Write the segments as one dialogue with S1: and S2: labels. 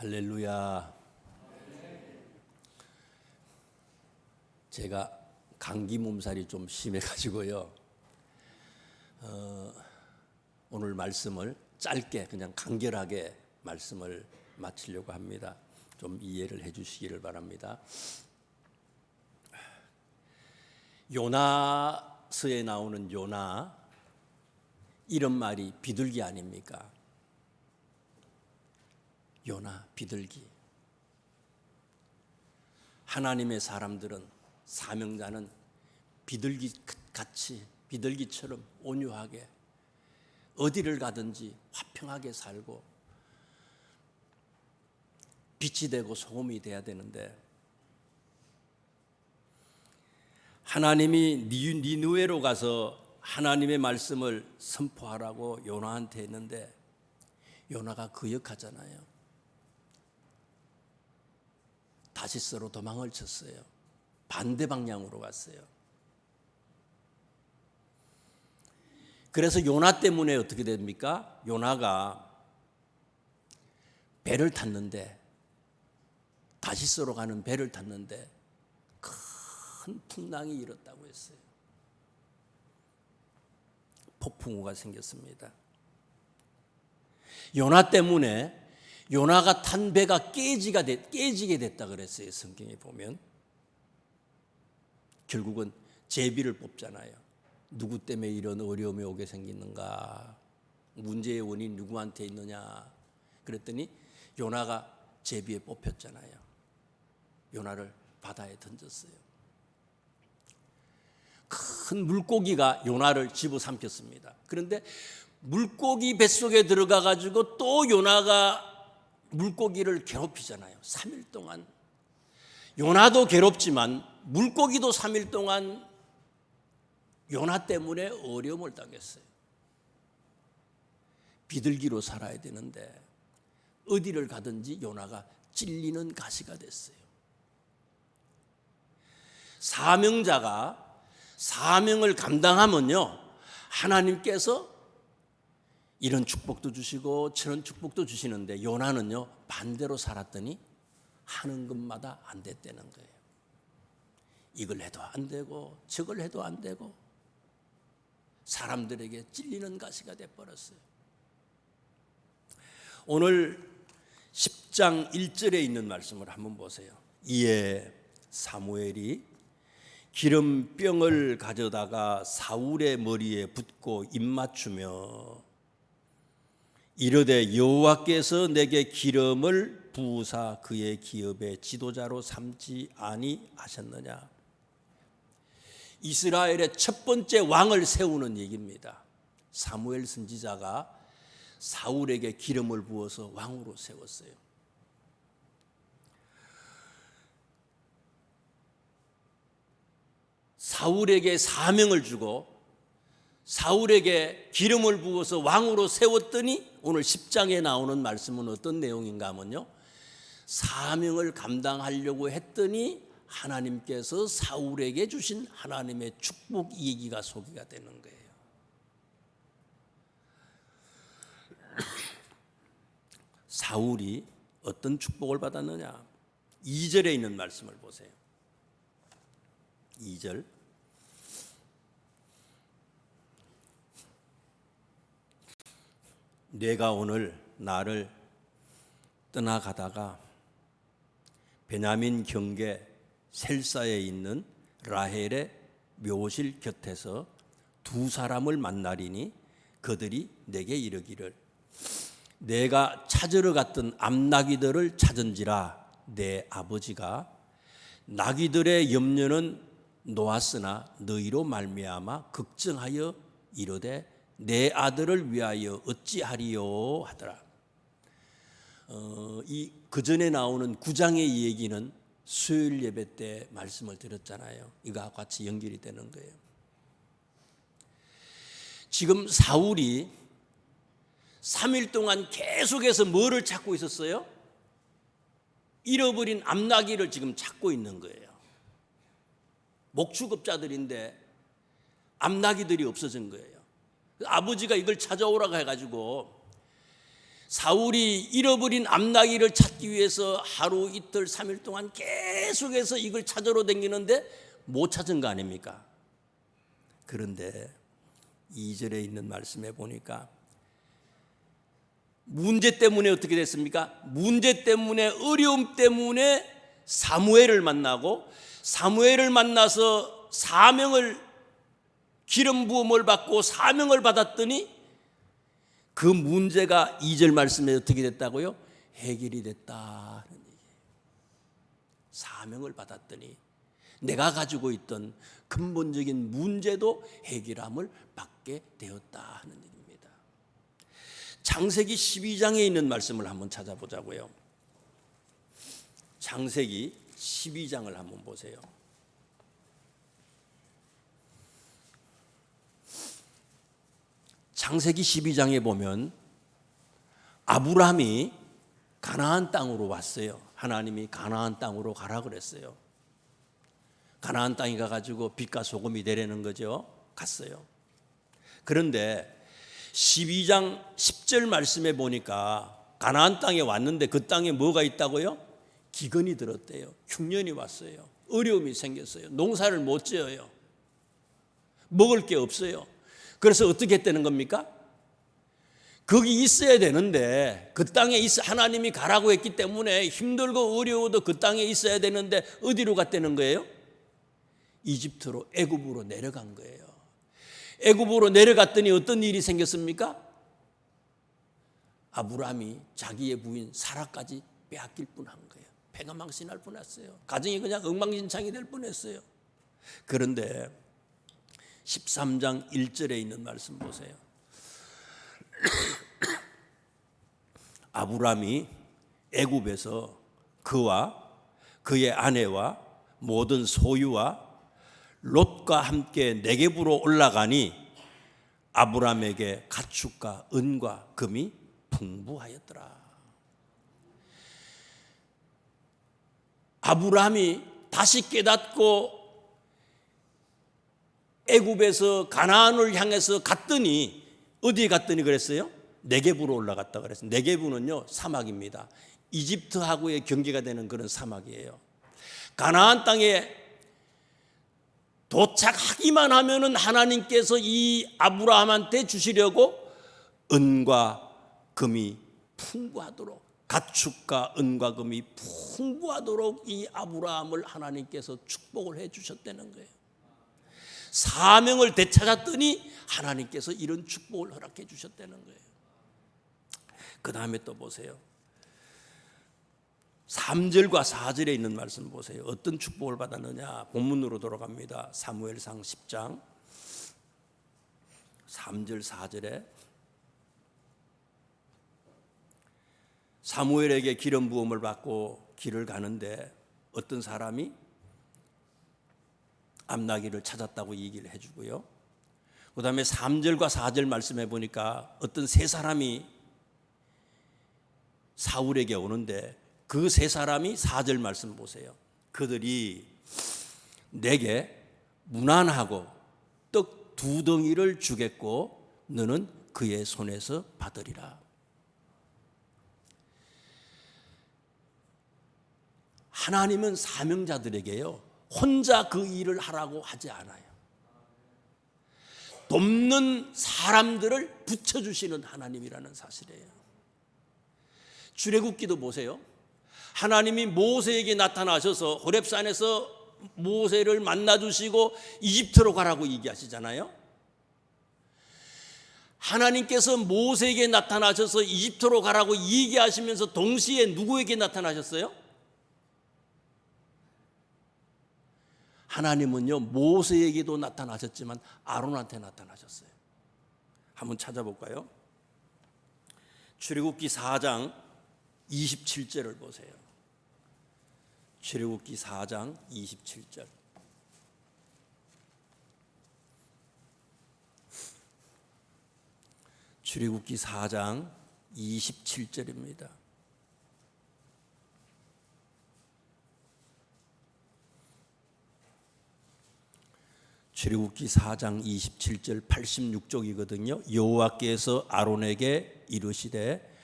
S1: 할렐루야. 제가 감기 몸살이 좀 심해가지고요. 오늘 말씀을 짧게 그냥 간결하게 말씀을 마치려고 합니다. 좀 이해를 해주시기를 바랍니다. 요나서에 나오는 요나, 이런 말이 비둘기 아닙니까? 요나, 비둘기. 하나님의 사람들은, 사명자는 비둘기 같이, 비둘기처럼 온유하게 어디를 가든지 화평하게 살고 빛이 되고 소금이 돼야 되는데, 하나님이 니느웨로 가서 하나님의 말씀을 선포하라고 요나한테 했는데 요나가 거역하잖아요. 다시스로 도망을 쳤어요. 반대 방향으로 갔어요. 그래서 요나 때문에 어떻게 됩니까? 요나가 배를 탔는데, 다시스로 가는 배를 탔는데 큰 풍랑이 일었다고 했어요. 폭풍우가 생겼습니다. 요나 때문에 요나가 탄 배가 깨지게 됐다 그랬어요. 성경에 보면 결국은 제비를 뽑잖아요. 누구 때문에 이런 어려움이 오게 생기는가, 문제의 원인이 누구한테 있느냐 그랬더니 요나가 제비에 뽑혔잖아요. 요나를 바다에 던졌어요. 큰 물고기가 요나를 집어삼켰습니다. 그런데 물고기 뱃속에 들어가 가지고 또 요나가 물고기를 괴롭히잖아요. 3일 동안. 요나도 괴롭지만 물고기도 3일 동안 요나 때문에 어려움을 당했어요. 비둘기로 살아야 되는데 어디를 가든지 요나가 찔리는 가시가 됐어요. 사명자가 사명을 감당하면요, 하나님께서 이런 축복도 주시고 저런 축복도 주시는데, 요나는요 반대로 살았더니 하는 것마다 안 됐다는 거예요. 이걸 해도 안 되고 저걸 해도 안 되고 사람들에게 찔리는 가시가 돼버렸어요. 오늘 10장 1절에 있는 말씀을 한번 보세요. 이에 사무엘이 기름병을 가져다가 사울의 머리에 붓고 입맞추며 이르되 여호와께서 내게 기름을 부으사 그의 기업의 지도자로 삼지 아니하셨느냐. 이스라엘의 첫 번째 왕을 세우는 얘기입니다. 사무엘 선지자가 사울에게 기름을 부어서 왕으로 세웠어요. 사울에게 사명을 주고 사울에게 기름을 부어서 왕으로 세웠더니 오늘 10장에 나오는 말씀은 어떤 내용인가 하면요, 사명을 감당하려고 했더니 하나님께서 사울에게 주신 하나님의 축복 얘기가 소개가 되는 거예요. 사울이 어떤 축복을 받았느냐? 2절에 있는 말씀을 보세요. 2절. 내가 오늘 나를 떠나가다가 베냐민 경계 셀사에 있는 라헬의 묘실 곁에서 두 사람을 만나리니 그들이 내게 이르기를 내가 찾으러 갔던 암나귀들을 찾은지라 내 아버지가 나귀들의 염려는 놓았으나 너희로 말미암아 걱정하여 이르되 내 아들을 위하여 어찌하리요 하더라. 그 전에 나오는 9장의 얘기는 수요일 예배 때 말씀을 드렸잖아요. 이거와 같이 연결이 되는 거예요. 지금 사울이 3일 동안 계속해서 뭐를 찾고 있었어요? 잃어버린 암나귀를 지금 찾고 있는 거예요. 목축업자들인데 암나귀들이 없어진 거예요. 아버지가 이걸 찾아오라고 해가지고 사울이 잃어버린 암나기를 찾기 위해서 하루 이틀 3일 동안 계속해서 이걸 찾으러 다니는데 못 찾은 거 아닙니까? 그런데 2절에 있는 말씀에 보니까 문제 때문에 어떻게 됐습니까? 문제 때문에, 어려움 때문에 사무엘을 만나고, 사무엘을 만나서 사명을, 기름 부음을 받고 사명을 받았더니 그 문제가 2절 말씀에 어떻게 됐다고요? 해결이 됐다. 사명을 받았더니 내가 가지고 있던 근본적인 문제도 해결함을 받게 되었다 하는 얘기입니다. 창세기 12장에 있는 말씀을 한번 찾아보자고요. 창세기 12장을 한번 보세요. 창세기 12장에 보면 아브라함이 가나안 땅으로 왔어요. 하나님이 가나안 땅으로 가라 그랬어요. 가나안 땅에 가가지고 빛과 소금이 되려는 거죠. 갔어요. 그런데 12장 10절 말씀에 보니까 가나안 땅에 왔는데 그 땅에 뭐가 있다고요? 기근이 들었대요. 흉년이 왔어요. 어려움이 생겼어요. 농사를 못 지어요. 먹을 게 없어요. 그래서 어떻게 했다는 겁니까? 거기 있어야 되는데, 그 땅에 하나님이 가라고 했기 때문에 힘들고 어려워도 그 땅에 있어야 되는데 어디로 갔다는 거예요? 이집트로, 애굽으로 내려간 거예요. 애굽으로 내려갔더니 어떤 일이 생겼습니까? 아브라함이 자기의 부인 사라까지 빼앗길 뻔한 거예요. 패가 망신할 뻔했어요. 가정이 그냥 엉망진창이 될 뻔했어요. 그런데 13장 1절에 있는 말씀 보세요. 아브라함이 애굽에서 그와 그의 아내와 모든 소유와 롯과 함께 네겝으로 올라가니 아브라함에게 가축과 은과 금이 풍부하였더라. 아브라함이 다시 깨닫고 애굽에서 가나안을 향해서 갔더니 어디에 갔더니 그랬어요? 네겝으로 올라갔다 그랬어요. 네겝은요 사막입니다. 이집트하고의 경계가 되는 그런 사막이에요. 가나안 땅에 도착하기만 하면은 하나님께서 이 아브라함한테 주시려고 은과 금이 풍부하도록, 가축과 은과 금이 풍부하도록 이 아브라함을 하나님께서 축복을 해 주셨다는 거예요. 사명을 되찾았더니 하나님께서 이런 축복을 허락해 주셨다는 거예요. 그 다음에 또 보세요. 3절과 4절에 있는 말씀 보세요. 어떤 축복을 받았느냐. 본문으로 돌아갑니다. 사무엘상 10장 3절 4절에 사무엘에게 기름 부음을 받고 길을 가는데 어떤 사람이 암나기를 찾았다고 얘기를 해주고요. 그 다음에 3절과 4절 말씀해 보니까 어떤 세 사람이 사울에게 오는데 그 세 사람이 4절 말씀 보세요. 그들이 내게 무난하고 떡 2덩이를 주겠고 너는 그의 손에서 받으리라. 하나님은 사명자들에게요 혼자 그 일을 하라고 하지 않아요. 돕는 사람들을 붙여주시는 하나님이라는 사실이에요. 출애굽기도 보세요. 하나님이 모세에게 나타나셔서 호렙산에서 모세를 만나주시고 이집트로 가라고 얘기하시잖아요. 하나님께서 모세에게 나타나셔서 이집트로 가라고 얘기하시면서 동시에 누구에게 나타나셨어요? 하나님은요 모세에게도 나타나셨지만 아론한테 나타나셨어요. 한번 찾아볼까요? 출애굽기 4장 27절을 보세요. 출애굽기 4장 27절. 출애굽기 4장 27절입니다. 출애굽기 4장 27절 86쪽이거든요. 여호와께서 아론에게 이르시되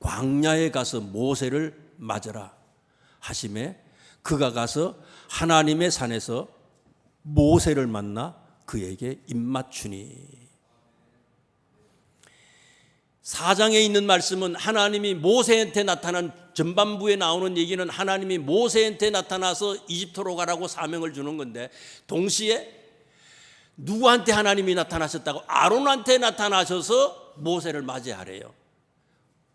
S1: 광야에 가서 모세를 맞으라 하심에 그가 가서 하나님의 산에서 모세를 만나 그에게 입맞추니. 4장에 있는 말씀은 하나님이 모세한테 나타난, 전반부에 나오는 얘기는 하나님이 모세한테 나타나서 이집트로 가라고 사명을 주는 건데, 동시에 누구한테 하나님이 나타나셨다고? 아론한테 나타나셔서 모세를 맞이하래요.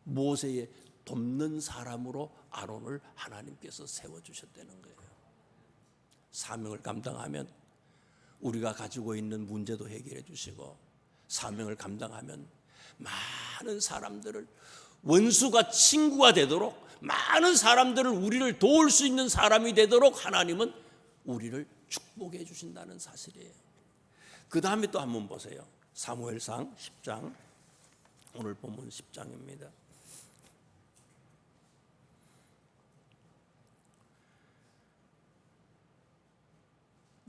S1: 모세의 돕는 사람으로 아론을 하나님께서 세워주셨다는 거예요. 사명을 감당하면 우리가 가지고 있는 문제도 해결해 주시고, 사명을 감당하면 많은 사람들을, 원수가 친구가 되도록, 많은 사람들을, 우리를 도울 수 있는 사람이 되도록 하나님은 우리를 축복해 주신다는 사실이에요. 그 다음에 또 한번 보세요. 사무엘상 10장, 오늘 본문 10장입니다.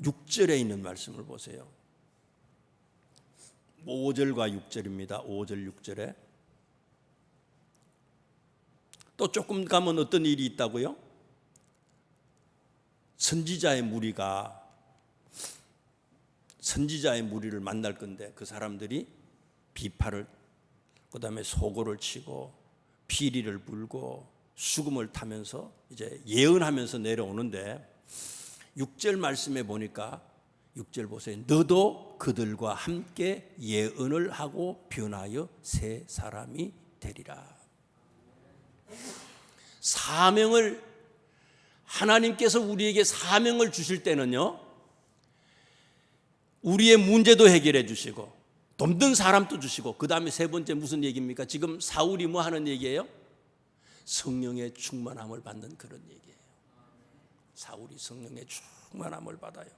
S1: 6절에 있는 말씀을 보세요. 5절과 6절입니다. 5절 6절에 또 조금 가면 어떤 일이 있다고요? 선지자의 무리를 만날 건데, 그 사람들이 비파를, 그 다음에 소고를 치고 피리를 불고 수금을 타면서 이제 예언하면서 내려오는데, 6절 말씀에 보니까 6절 보세요. 너도 그들과 함께 예언을 하고 변하여 새 사람이 되리라. 사명을, 하나님께서 우리에게 사명을 주실 때는요, 우리의 문제도 해결해 주시고 돕는 사람도 주시고, 그 다음에 세 번째 무슨 얘기입니까? 지금 사울이 뭐 하는 얘기예요? 성령의 충만함을 받는 그런 얘기예요. 사울이 성령의 충만함을 받아요.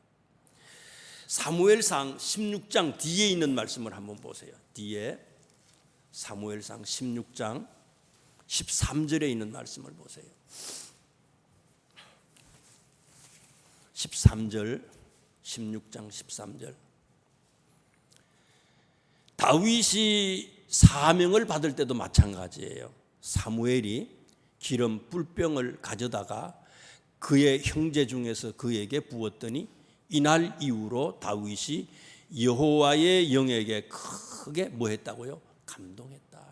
S1: 사무엘상 16장 뒤에 있는 말씀을 한번 보세요. 뒤에 사무엘상 16장 13절에 있는 말씀을 보세요. 13절, 16장 13절. 다윗이 사명을 받을 때도 마찬가지예요. 사무엘이 기름 뿔병을 가져다가 그의 형제 중에서 그에게 부었더니 이날 이후로 다윗이 여호와의 영에게 크게 뭐 했다고요? 감동했다.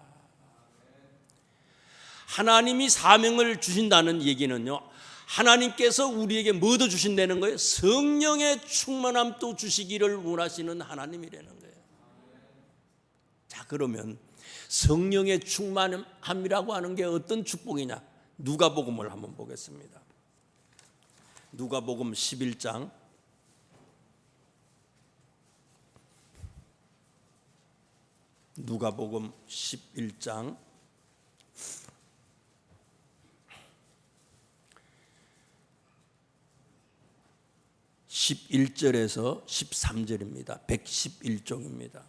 S1: 하나님이 사명을 주신다는 얘기는요, 하나님께서 우리에게 뭐도 주신다는 거예요? 성령의 충만함도 주시기를 원하시는 하나님이라는 거예요. 자, 그러면 성령의 충만함이라고 하는 게 어떤 축복이냐? 누가복음을 한번 보겠습니다. 누가복음 11장 11절에서 13절입니다. 111종입니다.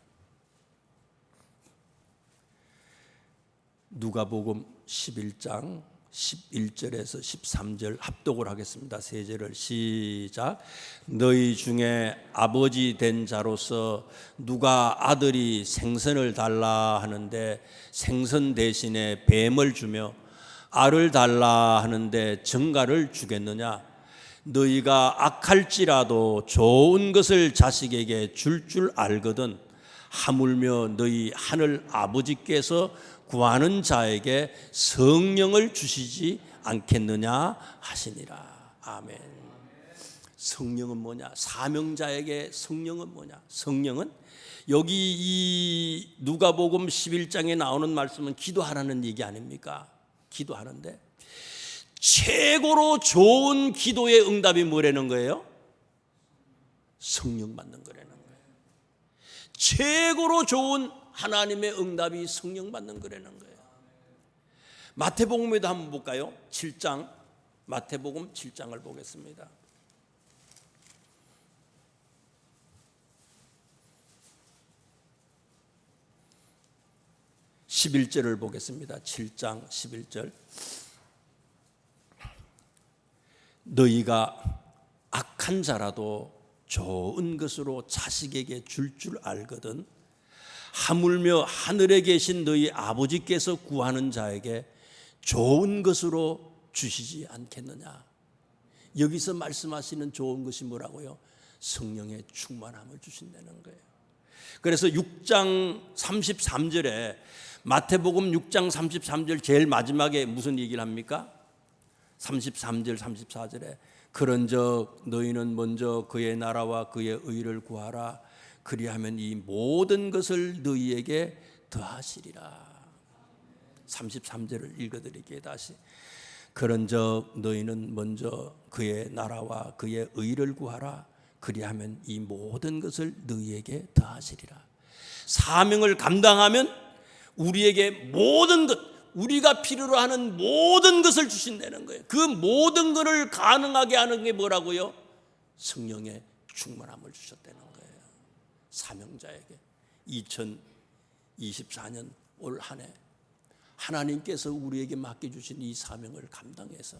S1: 누가복음 11장 11절에서 13절 합독을 하겠습니다. 세 절을 시작. 너희 중에 아버지 된 자로서 누가 아들이 생선을 달라 하는데 생선 대신에 뱀을 주며 알을 달라 하는데 정갈을 주겠느냐? 너희가 악할지라도 좋은 것을 자식에게 줄 알거든 하물며 너희 하늘 아버지께서 구하는 자에게 성령을 주시지 않겠느냐 하시니라. 아멘. 성령은 뭐냐? 사명자에게 성령은 뭐냐? 성령은 여기 이 누가복음 11장에 나오는 말씀은 기도하라는 얘기 아닙니까? 기도하는데 최고로 좋은 기도의 응답이 뭐라는 거예요? 성령 받는 거라는 거예요. 최고로 좋은 하나님의 응답이 성령 받는 거라는 거예요. 마태복음에도 한번 볼까요? 7장, 마태복음 7장을 보겠습니다. 11절을 보겠습니다. 7장 11절. 너희가 악한 자라도 좋은 것으로 자식에게 줄 알거든 하물며 하늘에 계신 너희 아버지께서 구하는 자에게 좋은 것으로 주시지 않겠느냐. 여기서 말씀하시는 좋은 것이 뭐라고요? 성령의 충만함을 주신다는 거예요. 그래서 6장 33절에 마태복음 6장 33절 제일 마지막에 무슨 얘기를 합니까? 33절 34절에 그런즉 너희는 먼저 그의 나라와 그의 의를 구하라. 그리하면 이 모든 것을 너희에게 더하시리라. 33절을 읽어드릴게요. 다시. 그런즉 너희는 먼저 그의 나라와 그의 의를 구하라. 그리하면 이 모든 것을 너희에게 더하시리라. 사명을 감당하면 우리에게 모든 것, 우리가 필요로 하는 모든 것을 주신다는 거예요. 그 모든 것을 가능하게 하는 게 뭐라고요? 성령의 충만함을 주셨다는 거예요. 사명자에게 2024년 올 한 해 하나님께서 우리에게 맡겨주신 이 사명을 감당해서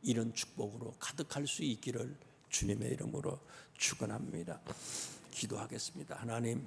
S1: 이런 축복으로 가득할 수 있기를 주님의 이름으로 축원합니다. 기도하겠습니다. 하나님,